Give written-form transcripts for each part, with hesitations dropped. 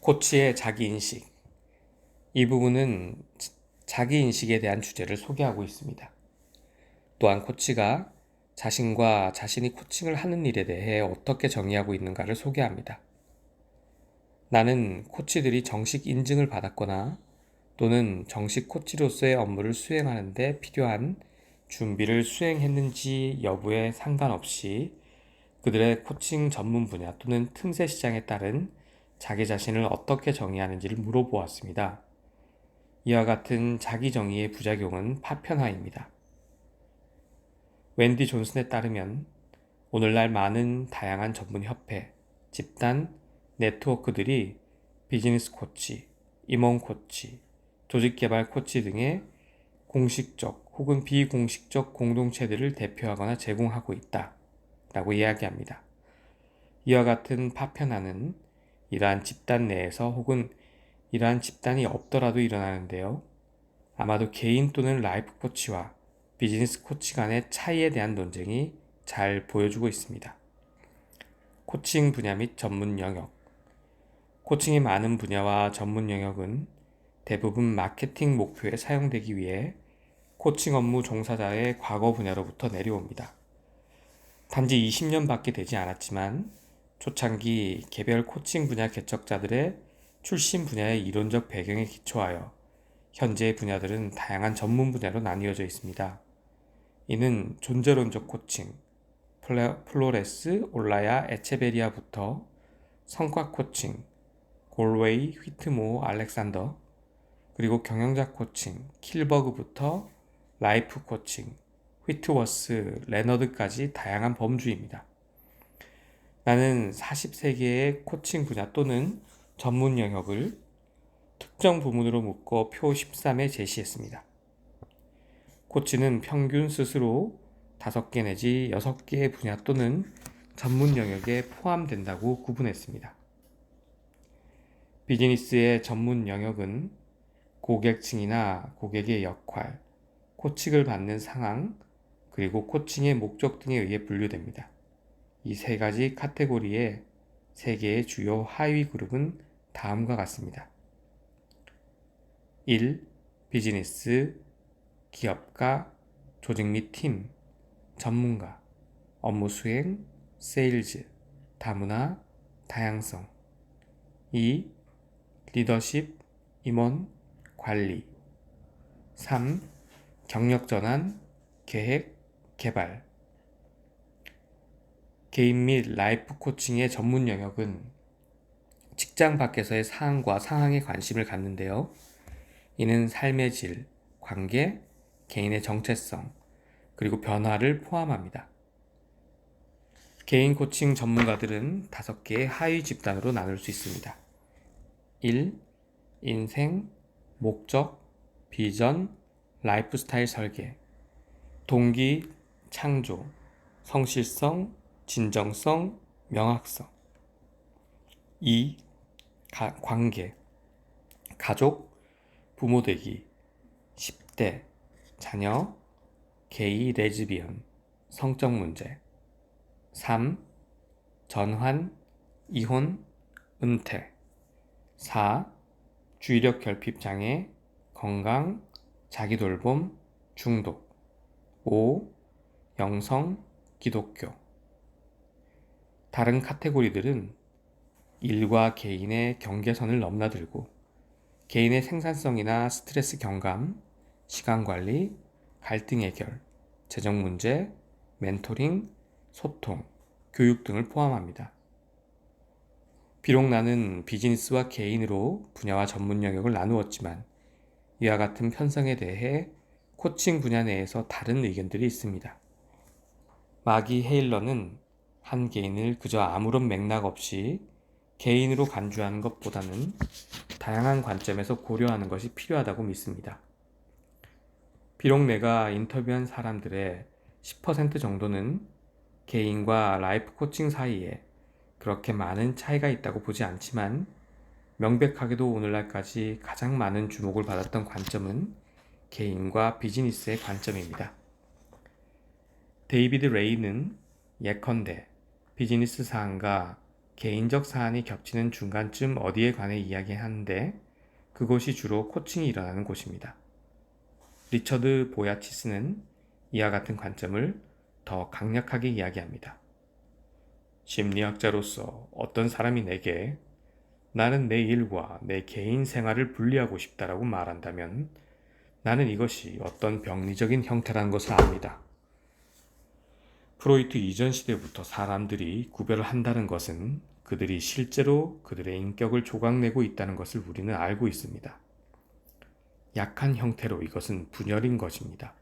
코치의 자기인식. 이 부분은 자기인식에 대한 주제를 소개하고 있습니다. 또한 코치가 자신과 자신이 코칭을 하는 일에 대해 어떻게 정의하고 있는가를 소개합니다. 나는 코치들이 정식 인증을 받았거나 또는 정식 코치로서의 업무를 수행하는 데 필요한 준비를 수행했는지 여부에 상관없이 그들의 코칭 전문 분야 또는 틈새 시장에 따른 자기 자신을 어떻게 정의하는지를 물어보았습니다. 이와 같은 자기 정의의 부작용은 파편화입니다. 웬디 존슨에 따르면 오늘날 많은 다양한 전문 협회, 집단, 네트워크들이 비즈니스 코치, 임원 코치, 조직 개발 코치 등의 공식적 혹은 비공식적 공동체들을 대표하거나 제공하고 있다 라고 이야기합니다. 이와 같은 파편화는 이러한 집단 내에서 혹은 이러한 집단이 없더라도 일어나는데요. 아마도 개인 또는 라이프 코치와 비즈니스 코치 간의 차이에 대한 논쟁이 잘 보여주고 있습니다. 코칭 분야 및 전문 영역. 코칭의 많은 분야와 전문 영역은 대부분 마케팅 목표에 사용되기 위해 코칭 업무 종사자의 과거 분야로부터 내려옵니다. 단지 20년밖에 되지 않았지만 초창기 개별 코칭 분야 개척자들의 출신 분야의 이론적 배경에 기초하여 현재의 분야들은 다양한 전문 분야로 나뉘어져 있습니다. 이는 존재론적 코칭, 플로레스, 올라야, 에체베리아부터 성과 코칭, 골웨이, 휘트모어, 알렉산더, 그리고 경영자 코칭, 킬버그부터 라이프 코칭, 휘트워스, 레너드까지 다양한 범주입니다. 나는 40세계의 코칭 분야 또는 전문 영역을 특정 부문으로 묶어 표 13에 제시했습니다. 코치는 평균 스스로 5개 내지 6개의 분야 또는 전문 영역에 포함된다고 구분했습니다. 비즈니스의 전문 영역은 고객층이나 고객의 역할, 코칭을 받는 상황, 그리고 코칭의 목적 등에 의해 분류됩니다. 이 세 가지 카테고리의 세 개의 주요 하위 그룹은 다음과 같습니다. 1. 비즈니스, 기업가, 조직 및 팀, 전문가, 업무 수행, 세일즈, 다문화, 다양성. 2. 리더십, 임원, 관리. 3. 경력 전환, 계획, 개발. 개인 및 라이프 코칭의 전문 영역은 직장 밖에서의 사항과 상황에 관심을 갖는데요. 이는 삶의 질, 관계, 개인의 정체성, 그리고 변화를 포함합니다. 개인 코칭 전문가들은 5개의 하위 집단으로 나눌 수 있습니다. 1. 인생, 목적, 비전, 라이프 스타일 설계, 동기, 창조, 성실성, 진정성, 명확성. 2. 관계, 가족, 부모 되기, 10대, 자녀, 게이, 레즈비언, 성적 문제. 3. 전환, 이혼, 은퇴. 4. 주의력 결핍 장애, 건강, 자기돌봄, 중독. 5. 영성, 기독교. 다른 카테고리들은 일과 개인의 경계선을 넘나들고 개인의 생산성이나 스트레스 경감, 시간 관리, 갈등 해결, 재정 문제, 멘토링, 소통, 교육 등을 포함합니다. 비록 나는 비즈니스와 개인으로 분야와 전문 영역을 나누었지만 이와 같은 편성에 대해 코칭 분야 내에서 다른 의견들이 있습니다. 마기 헤일러는 한 개인을 그저 아무런 맥락 없이 개인으로 간주하는 것보다는 다양한 관점에서 고려하는 것이 필요하다고 믿습니다. 비록 내가 인터뷰한 사람들의 10% 정도는 개인과 라이프 코칭 사이에 그렇게 많은 차이가 있다고 보지 않지만 명백하게도 오늘날까지 가장 많은 주목을 받았던 관점은 개인과 비즈니스의 관점입니다. 데이비드 레이는 예컨대 비즈니스 사항과 개인적 사안이 겹치는 중간쯤 어디에 관해 이야기하는데 그곳이 주로 코칭이 일어나는 곳입니다. 리처드 보야치스는 이와 같은 관점을 더 강력하게 이야기합니다. 심리학자로서 어떤 사람이 내게 나는 내 일과 내 개인 생활을 분리하고 싶다라고 말한다면 나는 이것이 어떤 병리적인 형태라는 것을 압니다. 프로이트 이전 시대부터 사람들이 구별을 한다는 것은 그들이 실제로 그들의 인격을 조각내고 있다는 것을 우리는 알고 있습니다. 약한 형태로 이것은 분열인 것입니다.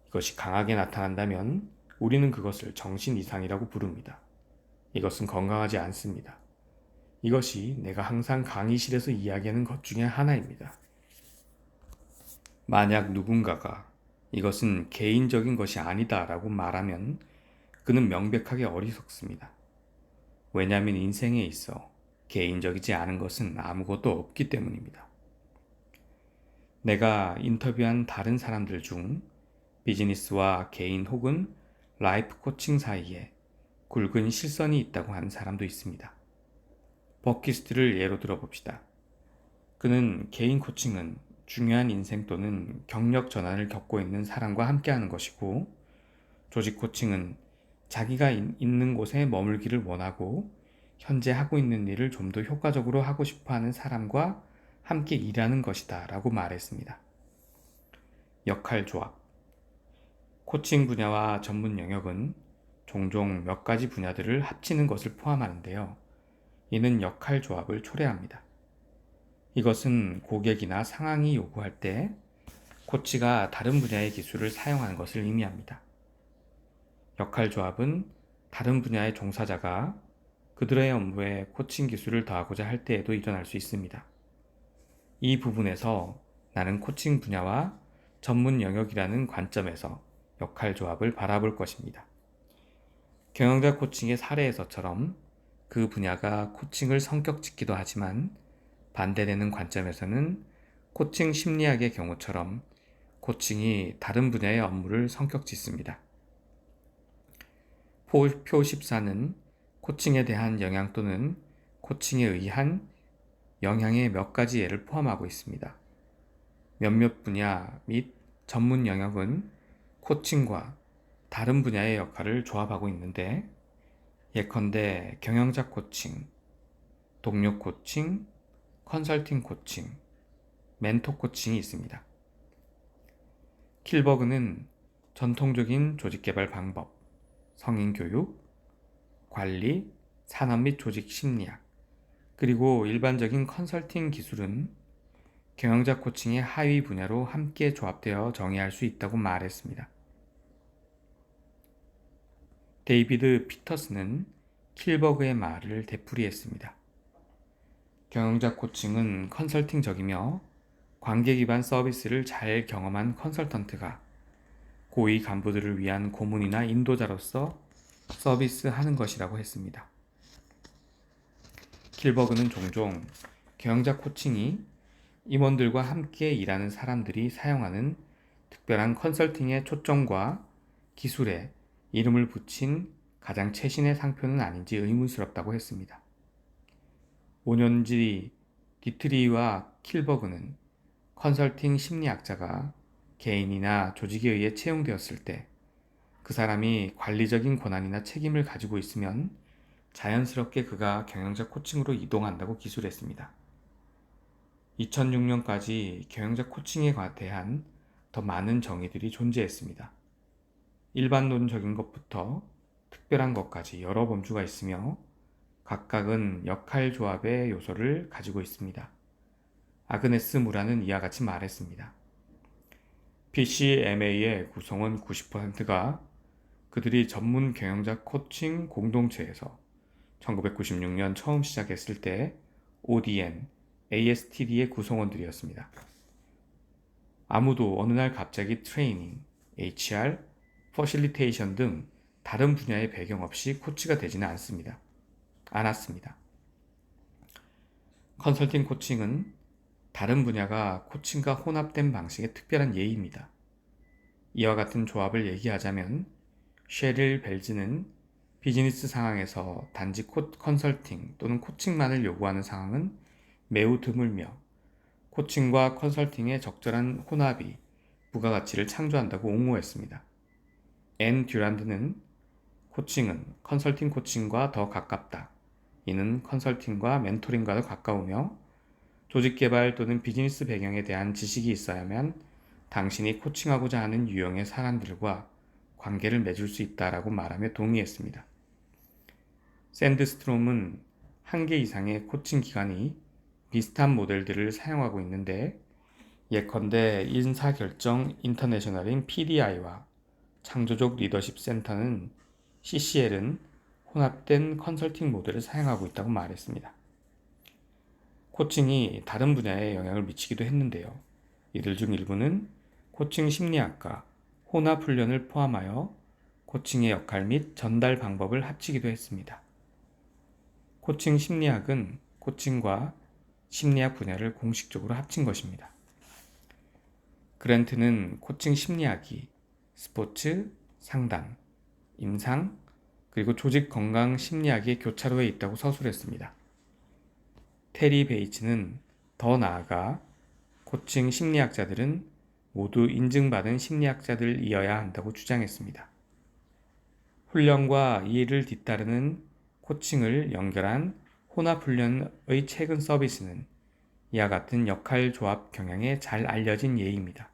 이것이 강하게 나타난다면 우리는 그것을 정신 이상이라고 부릅니다. 이것은 건강하지 않습니다. 이것이 내가 항상 강의실에서 이야기하는 것 중에 하나입니다. 만약 누군가가 이것은 개인적인 것이 아니다라고 말하면 그는 명백하게 어리석습니다. 왜냐하면 인생에 있어 개인적이지 않은 것은 아무것도 없기 때문입니다. 내가 인터뷰한 다른 사람들 중 비즈니스와 개인 혹은 라이프 코칭 사이에 굵은 실선이 있다고 하는 사람도 있습니다. 버키스트를 예로 들어봅시다. 그는 개인 코칭은 중요한 인생 또는 경력 전환을 겪고 있는 사람과 함께하는 것이고, 조직 코칭은 자기가 있는 곳에 머물기를 원하고 현재 하고 있는 일을 좀 더 효과적으로 하고 싶어하는 사람과 함께 일하는 것이다 라고 말했습니다. 역할 조합. 코칭 분야와 전문 영역은 종종 몇 가지 분야들을 합치는 것을 포함하는데요. 이는 역할 조합을 초래합니다. 이것은 고객이나 상황이 요구할 때 코치가 다른 분야의 기술을 사용하는 것을 의미합니다. 역할 조합은 다른 분야의 종사자가 그들의 업무에 코칭 기술을 더하고자 할 때에도 일어날 수 있습니다. 이 부분에서 나는 코칭 분야와 전문 영역이라는 관점에서 역할 조합을 바라볼 것입니다. 경영자 코칭의 사례에서처럼 그 분야가 코칭을 성격 짓기도 하지만 반대되는 관점에서는 코칭 심리학의 경우처럼 코칭이 다른 분야의 업무를 성격 짓습니다. 표 14는 코칭에 대한 영향 또는 코칭에 의한 영향의 몇 가지 예를 포함하고 있습니다. 몇몇 분야 및 전문 영역은 코칭과 다른 분야의 역할을 조합하고 있는데, 예컨대 경영자 코칭, 동료 코칭, 컨설팅 코칭, 멘토 코칭이 있습니다. 킬버그는 전통적인 조직개발 방법, 성인교육, 관리, 산업 및 조직 심리학, 그리고 일반적인 컨설팅 기술은 경영자 코칭의 하위 분야로 함께 조합되어 정의할 수 있다고 말했습니다. 데이비드 피터스는 킬버그의 말을 되풀이했습니다. 경영자 코칭은 컨설팅적이며 관계 기반 서비스를 잘 경험한 컨설턴트가 고위 간부들을 위한 고문이나 인도자로서 서비스하는 것이라고 했습니다. 킬버그는 종종 경영자 코칭이 임원들과 함께 일하는 사람들이 사용하는 특별한 컨설팅의 초점과 기술에 이름을 붙인 가장 최신의 상표는 아닌지 의문스럽다고 했습니다. 5년지 디트리와 킬버그는 컨설팅 심리학자가 개인이나 조직에 의해 채용되었을 때 그 사람이 관리적인 권한이나 책임을 가지고 있으면 자연스럽게 그가 경영자 코칭으로 이동한다고 기술했습니다. 2006년까지 경영자 코칭에 대한 더 많은 정의들이 존재했습니다. 일반론적인 것부터 특별한 것까지 여러 범주가 있으며 각각은 역할 조합의 요소를 가지고 있습니다. 아그네스 무라는 이와 같이 말했습니다. PCMA의 구성원 90%가 그들이 전문 경영자 코칭 공동체에서 1996년 처음 시작했을 때 ODN, ASTD의 구성원들이었습니다. 아무도 어느 날 갑자기 트레이닝, HR, 퍼실리테이션 등 다른 분야의 배경 없이 코치가 되지는 않았습니다. 컨설팅 코칭은 다른 분야가 코칭과 혼합된 방식의 특별한 예입니다. 이와 같은 조합을 얘기하자면 셰릴 벨즈는 비즈니스 상황에서 단지 컨설팅 또는 코칭만을 요구하는 상황은 매우 드물며 코칭과 컨설팅의 적절한 혼합이 부가가치를 창조한다고 옹호했습니다. 앤 듀란드는 코칭은 컨설팅 코칭과 더 가깝다. 이는 컨설팅과 멘토링과도 가까우며 조직 개발 또는 비즈니스 배경에 대한 지식이 있어야만 당신이 코칭하고자 하는 유형의 사람들과 관계를 맺을 수 있다라고 말하며 동의했습니다. 샌드스트롬은 한 개 이상의 코칭 기관이 비슷한 모델들을 사용하고 있는데 예컨대 인사결정 인터내셔널인 PDI와 창조적 리더십 센터는 CCL은 혼합된 컨설팅 모델을 사용하고 있다고 말했습니다. 코칭이 다른 분야에 영향을 미치기도 했는데요. 이들 중 일부는 코칭 심리학과 혼합 훈련을 포함하여 코칭의 역할 및 전달 방법을 합치기도 했습니다. 코칭 심리학은 코칭과 심리학 분야를 공식적으로 합친 것입니다. 그랜트는 코칭 심리학이 스포츠, 상담, 임상, 그리고 조직 건강 심리학의 교차로에 있다고 서술했습니다. 테리 베이츠는 더 나아가 코칭 심리학자들은 모두 인증받은 심리학자들이어야 한다고 주장했습니다. 훈련과 이를 뒤따르는 코칭을 연결한 혼합훈련의 최근 서비스는 이와 같은 역할 조합 경향에 잘 알려진 예입니다.